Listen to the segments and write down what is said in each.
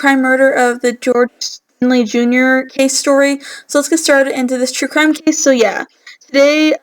crime murder of the George Stinney Jr. case story. So let's get started into this true crime case. So yeah, today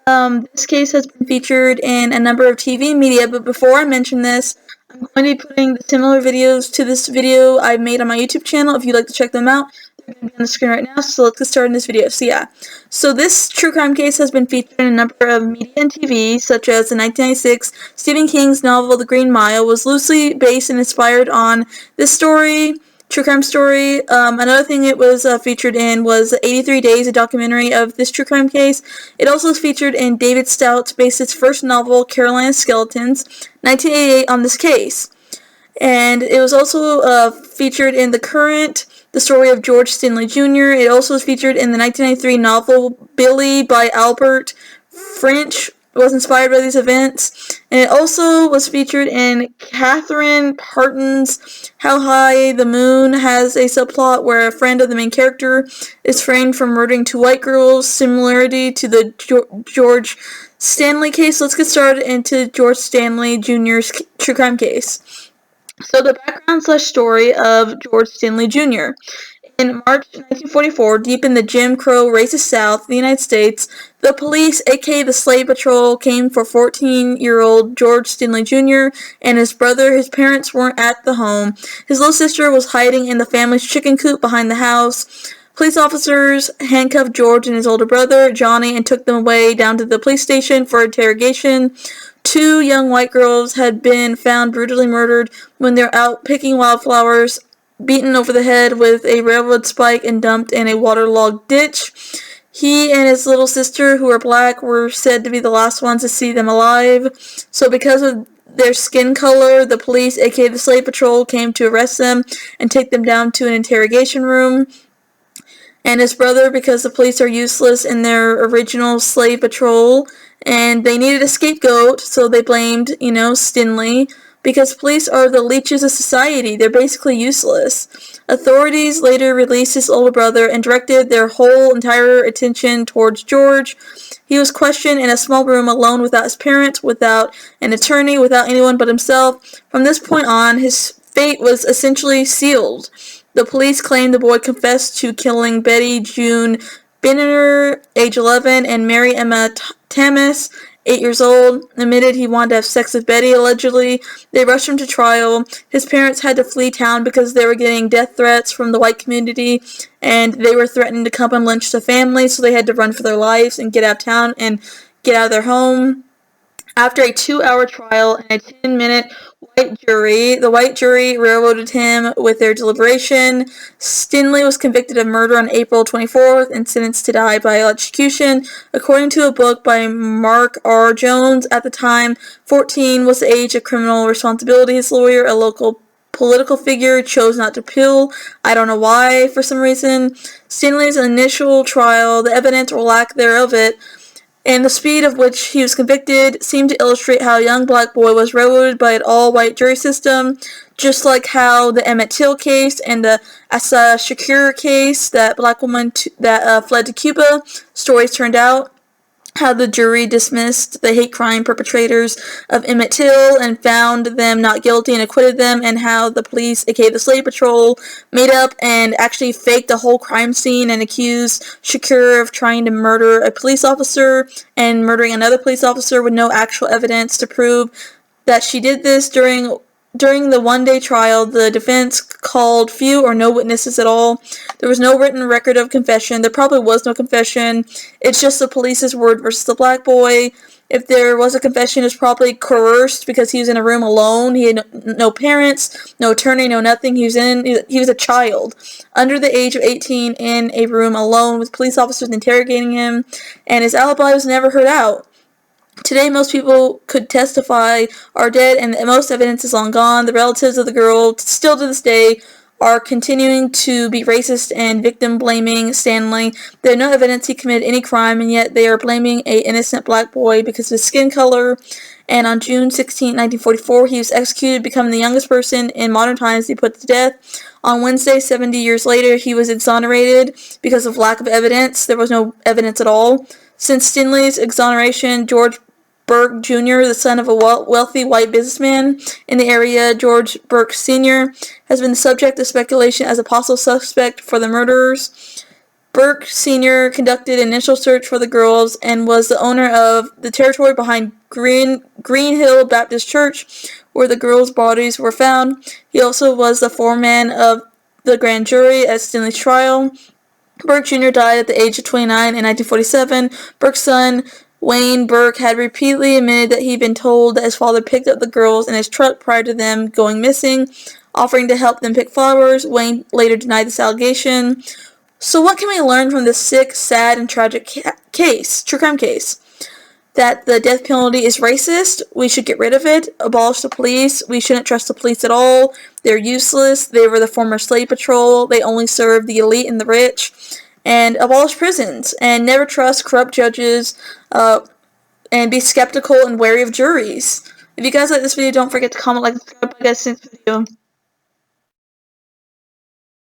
this case has been featured in a number of TV media, but before I mention this, I'm going to be putting the similar videos to this video I made on my YouTube channel. If you'd like to check them out, they're going to be on the screen right now. So let's get started in this video. So yeah, so this true crime case has been featured in a number of media and TV, such as the 1996 Stephen King's novel The Green Mile was loosely based and inspired on this story, true crime story. Another thing it was featured in was 83 Days, a documentary of this true crime case. It also was featured in David Stout's based its first novel, Carolina Skeletons, 1988, on this case. And it was also featured in the story of George Stinney Jr. It also was featured in the 1993 novel Billy by Albert French. It was inspired by these events. And it also was featured in Catherine Parton's How High the Moon, has a subplot where a friend of the main character is framed for murdering two white girls, similarity to the George Stanley case. Let's get started into George Stanley Jr.'s true crime case. So the background/story of George Stinney Jr. In March 1944, deep in the Jim Crow racist South of the United States, the police, aka the Slave Patrol, came for 14-year-old George Stinney Jr. and his brother. His parents weren't at the home. His little sister was hiding in the family's chicken coop behind the house. Police officers handcuffed George and his older brother, Johnny, and took them away down to the police station for interrogation. Two young white girls had been found brutally murdered when they were out picking wildflowers, beaten over the head with a railroad spike and dumped in a waterlogged ditch. He and his little sister, who were black, were said to be the last ones to see them alive. So because of their skin color, the police, aka the Slave Patrol, came to arrest them and take them down to an interrogation room. And his brother, because the police are useless in their original Slave Patrol, and they needed a scapegoat, so they blamed, Stinney, because police are the leeches of society. They're basically useless. Authorities later released his older brother and directed their whole entire attention towards George. He was questioned in a small room alone without his parents, without an attorney, without anyone but himself. From this point on, his fate was essentially sealed. The police claimed the boy confessed to killing Betty June Binner, age 11, and Mary Emma Tamas, 8 years old, admitted he wanted to have sex with Betty, allegedly. They rushed him to trial. His parents had to flee town because they were getting death threats from the white community, and they were threatening to come and lynch the family, so they had to run for their lives and get out of town and get out of their home. After a 2-hour trial and a 10-minute the white jury railroaded him with their deliberation. Stinney was convicted of murder on April 24th and sentenced to die by electrocution. According to a book by Mark R. Jones, at the time, 14 was the age of criminal responsibility. His lawyer, a local political figure, chose not to appeal. I don't know why, for some reason. Stinney's initial trial, the evidence or lack thereof and the speed of which he was convicted seemed to illustrate how a young black boy was railroaded by an all-white jury system, just like how the Emmett Till case and the Asa Shakur case, that black woman that fled to Cuba, stories turned out. How the jury dismissed the hate crime perpetrators of Emmett Till and found them not guilty and acquitted them, and how the police, aka the Slave Patrol, made up and actually faked the whole crime scene and accused Shakur of trying to murder a police officer and murdering another police officer with no actual evidence to prove that she did this. During the one-day trial, the defense called few or no witnesses at all. There was no written record of confession. There probably was no confession. It's just the police's word versus the black boy. If there was a confession, it was probably coerced because he was in a room alone. He had no parents, no attorney, no nothing. He was a child, under the age of 18, in a room alone with police officers interrogating him, and his alibi was never heard out. Today, most people could testify are dead, and most evidence is long gone. The relatives of the girl, still to this day, are continuing to be racist and victim-blaming Stanley. They have no evidence he committed any crime, and yet they are blaming an innocent black boy because of his skin color. And on June 16, 1944, he was executed, becoming the youngest person in modern times to be put to death. On Wednesday, 70 years later, he was exonerated because of lack of evidence. There was no evidence at all. Since Stinney's exoneration, George Burke Jr., the son of a wealthy white businessman in the area. George Burke Sr. has been the subject of speculation as a possible suspect for the murderers. Burke Sr. conducted an initial search for the girls and was the owner of the territory behind Green Hill Baptist Church, where the girls' bodies were found. He also was the foreman of the grand jury at Stinney's trial. Burke Jr. died at the age of 29 in 1947. Burke's son, Wayne Burke, had repeatedly admitted that he'd been told that his father picked up the girls in his truck prior to them going missing, offering to help them pick flowers. Wayne later denied this allegation. So what can we learn from this sick, sad, and tragic true crime case? That the death penalty is racist. We should get rid of it. Abolish the police. We shouldn't trust the police at all. They're useless. They were the former slave patrol. They only serve the elite and the rich. And abolish prisons. And never trust corrupt judges. And be skeptical and wary of juries. If you guys like this video, don't forget to comment, like, and subscribe. Bye guys, see you next video.